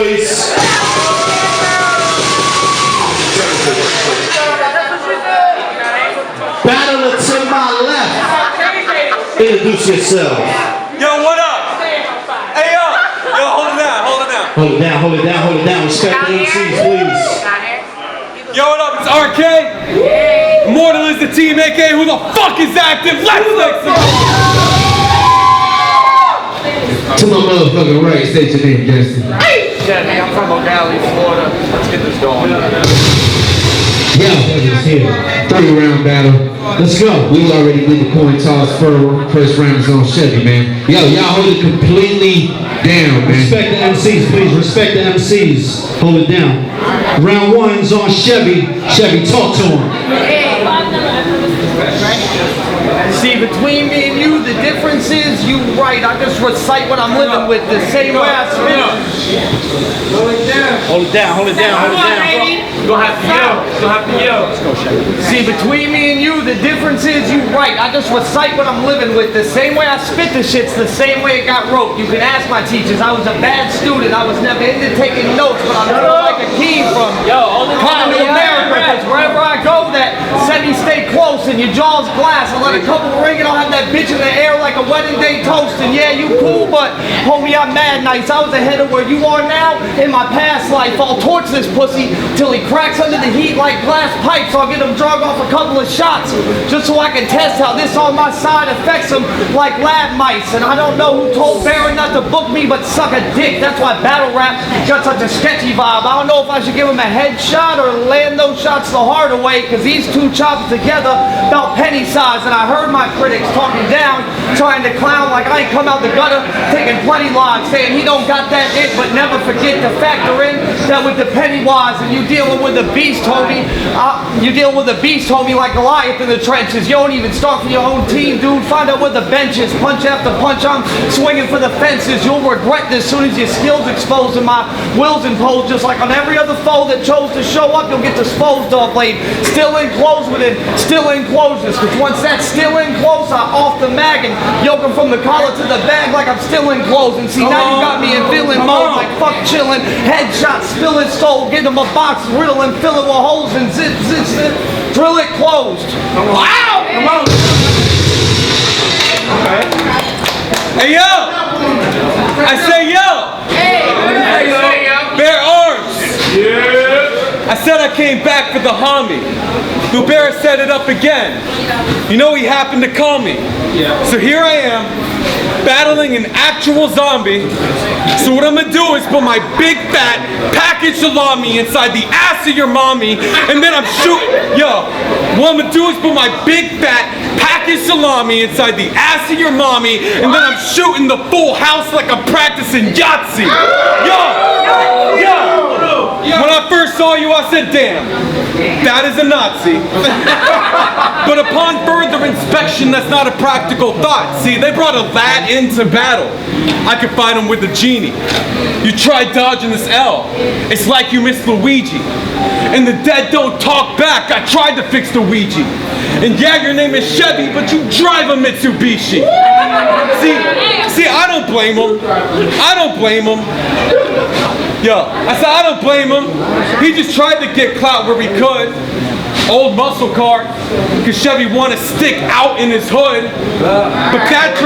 boys. Battler to my left. Introduce yourself. Yo, what up? Hey, yo, hold it down, hold it down. Hold it down, hold it down, hold it down. Respect the MCs, please. Yo, what up? It's Arkay. Immortal is the team, aka who the fuck is active? Let's next. To my motherfucking right, state your name, Justin. Chevy, I'm from O'Galley, Florida. Let's get this going. Yeah, it's here. 3-round battle. Let's go. We already did the coin toss. First round is on Chevy, man. Yo, y'all hold it completely down, man. Respect the MCs, please. Respect the MCs. Hold it down. Round 1's on Chevy. Chevy, talk to him. See, between me and you, the difference is you right. I just recite what I'm living with the same way I spit. Hold it down, hold it down, hold it down. Go have to yell. Go have to yell. Let's go, Chevy. See, between me and you, the difference is you right. I just recite what I'm living with. The same way I spit the shit's the same way it got wrote. You can ask my teachers. I was a bad student. I was never into taking notes, but I'm more like a key from coming to America. Because wherever I go, that said me stay close and your jaw's glass. I let a couple ring and I'll have that bitch in the air like a wedding day toast. And yeah, you cool, but homie, I'm mad nice. I was ahead of where you are now in my past life. I'll torch this pussy till he cracks under the heat like glass pipes. I'll get him drug off a couple of shots just so I can test how this on my side affects him like lab mice. And I don't know who told Baron not to book me, but suck a dick. That's why battle rap got such a sketchy vibe. I don't know if I should give him a headshot or land those shots the harder way, because these two chops together about penny size. And I heard my critics talking down, trying to clown like I ain't come out the gutter, taking plenty lives, saying he don't got that it, but never forget to factor in that with the Pennywise and you dealing with the beast, homie. You dealing with the beast, homie, like Goliath in the trenches. You don't even start for your own team, dude. Find out where the bench is. Punch after punch, I'm swinging for the fences. You'll regret this soon as your skills exposed and my will's imposed. Just like on every other foe that chose to show up, you'll get disposed of, laid still enclosed within still enclosures. Because once that's still enclosed, I off the mag and yoke him from the collar to the bag like I'm still enclosed. And see, now you got me in villain mode, like fuck chillin', headshot, spillin' soul, get him a box, riddle and fill it with holes and zip, zip, zip, drill it closed. Wow! Come on. Okay. Hey, yo! I say yo! Hey! BearArmz! Yeah! I said I came back for the homie. The Bear set it up again. You know he happened to call me. Yeah. So here I am, battling an actual zombie. So what I'm gonna do is put my big fat package salami inside the ass of your mommy, and then I'm shooting. Yo, what I'm gonna do is put my big fat package salami inside the ass of your mommy, and then I'm shooting the full house like I'm practicing Yahtzee. Yo! When I first saw you, I said, damn, that is a Nazi. But upon further inspection, that's not a practical thought. See, they brought a lad into battle. I could fight him with a genie. You tried dodging this L. It's like you missed Luigi. And the dead don't talk back. I tried to fix the Ouija. And yeah, your name is Chevy, but you drive a Mitsubishi. See, I don't blame him. I don't blame him. Yo, I said I don't blame him. He just tried to get clout where he could. Old muscle car, cause Chevy wanna stick out in his hood. But that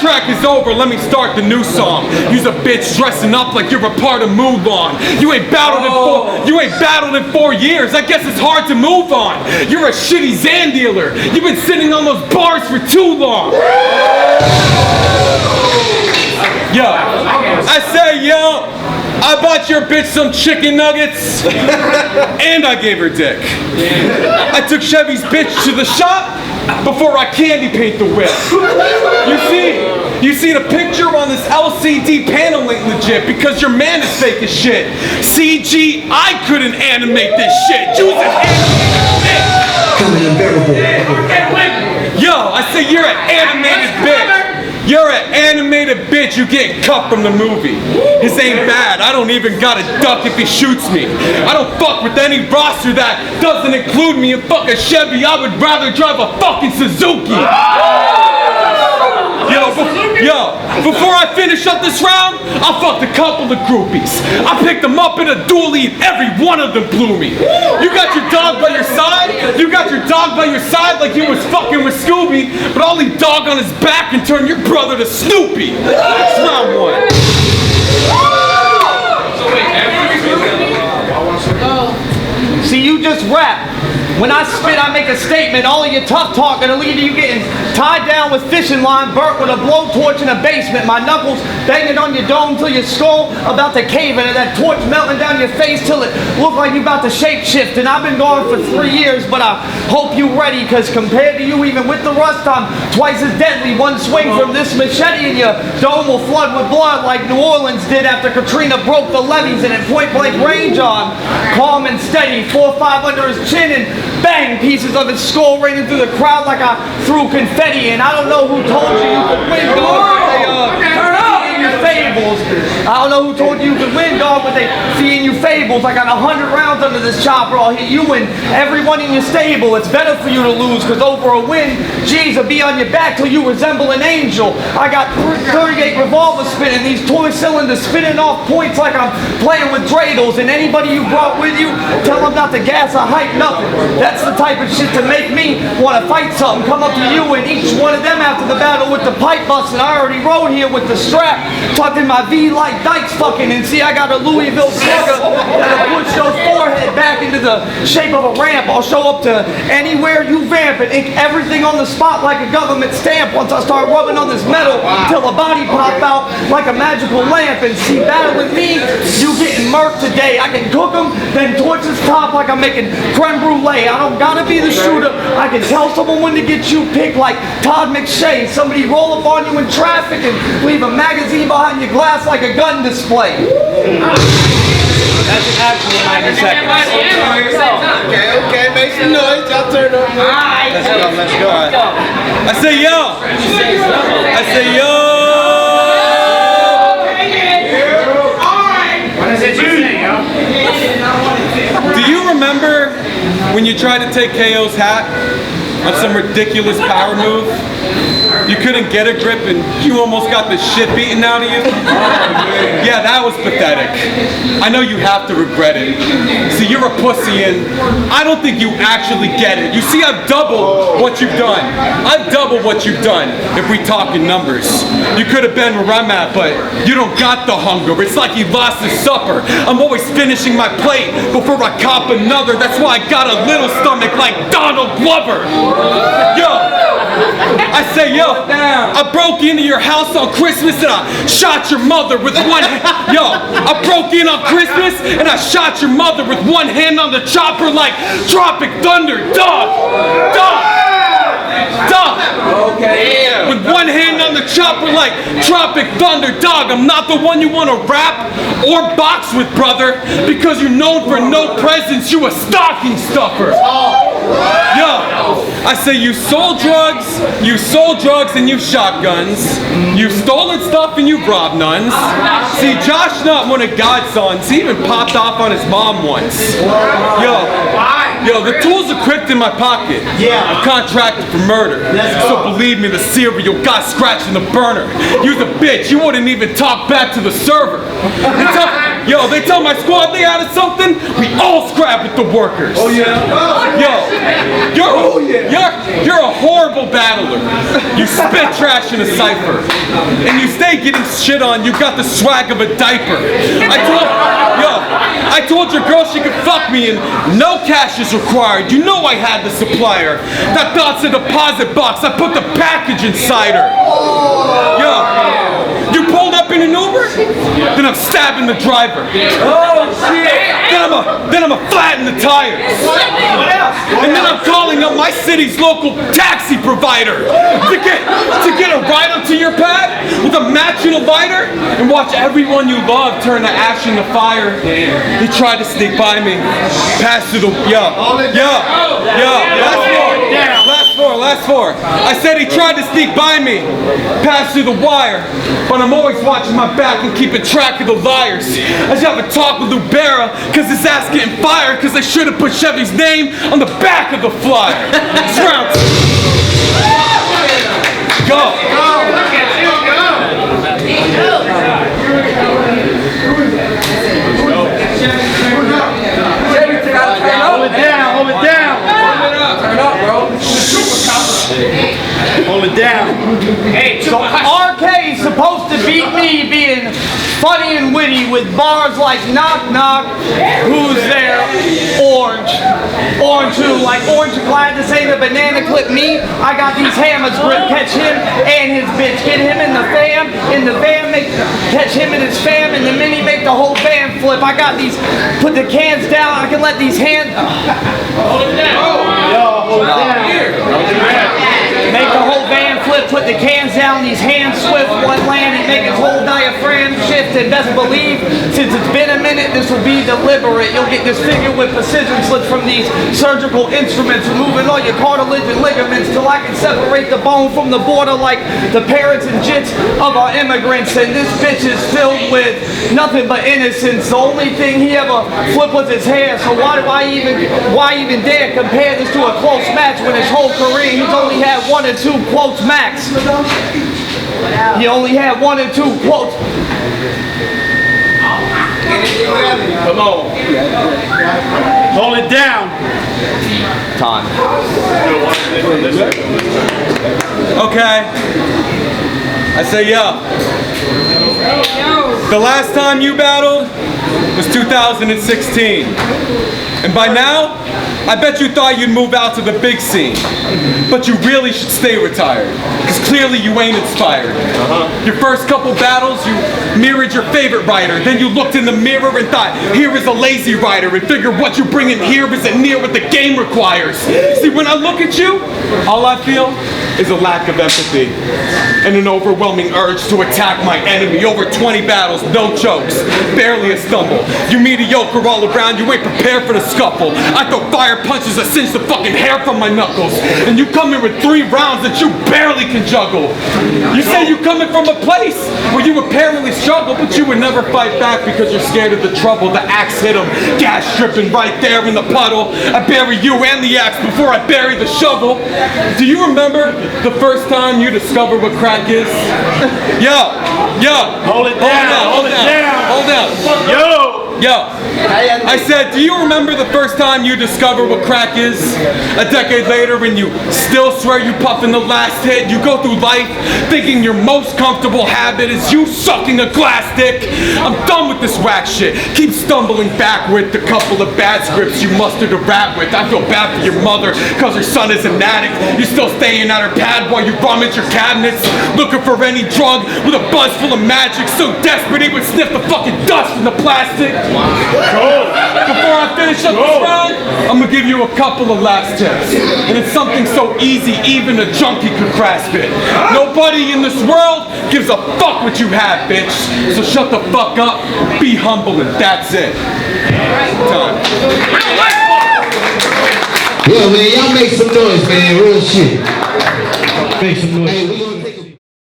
track is over. Let me start the new song. You's a bitch dressing up like you're a part of Mulan. You ain't battled in 4 years. I guess it's hard to move on. You're a shitty Zan dealer. You've been sitting on those bars for too long. Yo, I say, yo, I bought your bitch some chicken nuggets, and I gave her dick. I took Chevy's bitch to the shop before I candy paint the whip. You see the picture on this LCD panel ain't legit because your man is fake as shit. CG, I couldn't animate this shit. You was an animated bitch. Yo, I say you're an animated bitch. You're an animated bitch, you get cut from the movie. This ain't bad, I don't even gotta duck if he shoots me. I don't fuck with any roster that doesn't include me and fuck a Chevy. I would rather drive a fucking Suzuki. Yo, Yo, before I finish up this round, I fucked a couple of groupies. I picked them up in a dually and every one of them blew me. You got your dog by your side? You got your dog by your side like you was fucking with Scooby, but I'll leave dog on his back and turn your brother to Snoopy. That's round one. See, you just rap. When I spit, I make a statement. All of your tough talk gonna lead to you getting tied down with fishing line, burnt with a blowtorch in a basement. My knuckles banging on your dome till your skull about to cave in, and that torch melting down your face till it look like you about to shapeshift. And I've been gone for 3 years, but I hope you ready, cause compared to you, even with the rust, I'm twice as deadly. One swing from this machete and your dome will flood with blood like New Orleans did after Katrina broke the levees, and at point blank range on calm and steady, 4-5 under his chin, and bang, pieces of his skull raining through the crowd like I threw confetti. And I don't know who told you you could win, dog, but they feeding you fables. I don't know who told you you could win, dog, but they feeding you fables. I got 100 rounds under this chopper. I'll hit you and everyone in your stable. It's better for you to lose, cause over a win, G's will be on your back till you resemble an angel. I got 38 revolvers spinning, these toy cylinders spinning off points like I'm playing with dreidels. And anybody you brought with you, tell them not to gas or hype nothing. That's the type of shit to make me want to fight something. Come up to you and each one of them after the battle with the pipe bust. And I already rode here with the strap tucked in my V like Dykes fucking. And see, I got a Louisville slugger that'll push your forehead back into the shape of a ramp. I'll show up to anywhere you vamp and ink everything on the spot like a government stamp. Once I start rubbing on this metal till a body pop out like a magical lamp. And see, battling me, you getting murked today. I can cook them, then torch this top like I'm making creme brulee. I don't gotta be the shooter. I can tell someone when to get you picked like Todd McShay. Somebody roll up on you in traffic and leave a magazine behind your glass like a gun display. That's actually 90 seconds. Okay, make some noise. Y'all turn up. Let's go. I say yo. I say yo. What is it you say, yo? Do you remember when you tried to take KO's hat on some ridiculous power move? You couldn't get a grip and you almost got the shit beaten out of you? Yeah, that was pathetic. I know you have to regret it. See, you're a pussy and I don't think you actually get it. You see, I've doubled what you've done. I've doubled what you've done if we talk in numbers. You could have been where I'm at, but you don't got the hunger. It's like you lost his supper. I'm always finishing my plate before I cop another. That's why I got a little stomach like Donald Glover. Yo, I say, yo, I broke into your house on Christmas and I shot your mother with one hand. Yo, I broke in on Christmas and I shot your mother with one hand on the chopper like Tropic Thunder. Dog. Okay. With one hand on the chopper like Tropic Thunder. Dog, I'm not the one you want to rap or box with, brother, because you're known for no presence. You a stocking stuffer. Yo, I say you sold drugs and you shotguns. You've stolen stuff and you've robbed nuns. See, Josh not one of God's sons. He even popped off on his mom once. Yo, the tool's equipped in my pocket. I'm contracted for murder. So believe me, the cereal got scratched in the burner. You's a bitch. You wouldn't even talk back to the server. They tell my squad they added something. We all scrap with the workers. Oh yeah. Yo, you're a horrible battler. You spit trash in a cipher, and you stay getting shit on. You got the swag of a diaper. I told your girl she could fuck me, and no cash is required. You know I had the supplier. That thought's a deposit box. I put the package inside her. Yo, you pulled up in an Uber? Then I'm stabbing the driver. Oh shit! Then I'm a flatten the tires. And then I'm calling up my city's local taxi provider to get a ride up to your pad with a match and a lighter and watch everyone you love turn to ash in the fire. He tried to sneak by me, pass through the last four. I said he tried to sneak by me, pass through the wire, but I'm always watching my back and keeping track of the liars. I just have a talk with UnBerrable cause his ass getting fired cause they should have put Chevy's name on the back of the flyer. It's round two. Go. Hold it down. Hey, so Arkay is supposed to beat me being funny and witty with bars like knock knock, who's there, orange, orange who, like orange glad to say the banana clip me. I got these hammers, grip, catch him and his bitch, get him in the van make, catch him and his fam, and the mini make the whole van flip. I got these, put the cans down, I can let these hands, Hold it down. make the whole van flip, put the cans down, these hands swift, one land, and make his whole diaphragm shift. And best believe, since it's been a minute, this will be deliberate. You'll get disfigured with precision slits from these surgical instruments, removing all your cartilage and ligaments till I can separate the bone from the border like the parents and jits of our immigrants. And this bitch is filled with nothing but innocence. The only thing he ever flipped was his hair. So why even dare compare this to a close match when his whole career he's only had 1 or 2 quotes max. He only had 1 or 2 quotes. Come on. Hold it down. Time. Okay. I say yeah. The last time you battled was 2016. And by now, I bet you thought you'd move out to the big scene. But you really should stay retired. Because clearly you ain't inspired. Your first couple battles, you mirrored your favorite writer. Then you looked in the mirror and thought, here is a lazy writer. And figured what you bring in here isn't near what the game requires. See, when I look at you, all I feel is a lack of empathy. And an overwhelming urge to attack my enemy. Over 20 battles, no jokes, barely a stumble. You mediocre all around, you ain't prepared for the scuffle. I throw fire punches that cinch the fucking hair from my knuckles. And you come in with 3 rounds that you barely can juggle. You say you coming from a place where you apparently struggle, but you would never fight back because you're scared of the trouble. The axe hit him, gas dripping right there in the puddle. I bury you and the axe before I bury the shovel. Do you remember the first time you discovered what crack is? Yo, Hold it down. hold down. Yo, I said, do you remember the first time you discovered what crack is? A decade later when you still swear you puffin' the last hit, you go through life thinking your most comfortable habit is you sucking a glass dick. I'm done with this whack shit. Keep stumbling back with the couple of bad scripts you mustered a rap with. I feel bad for your mother cause her son is an addict. You're still staying at her pad while you rummage your cabinets, looking for any drug with a buzz full of magic, so desperate he would sniff the fucking dust from the plastic. Before I finish up this round, I'm gonna give you a couple of last tips. And it's something so easy, even a junkie could grasp it. Nobody in this world gives a fuck what you have, bitch. So shut the fuck up, be humble, and that's it. Time. Yo, man, y'all make some noise, man. Real shit. Make some noise. Hey, we gonna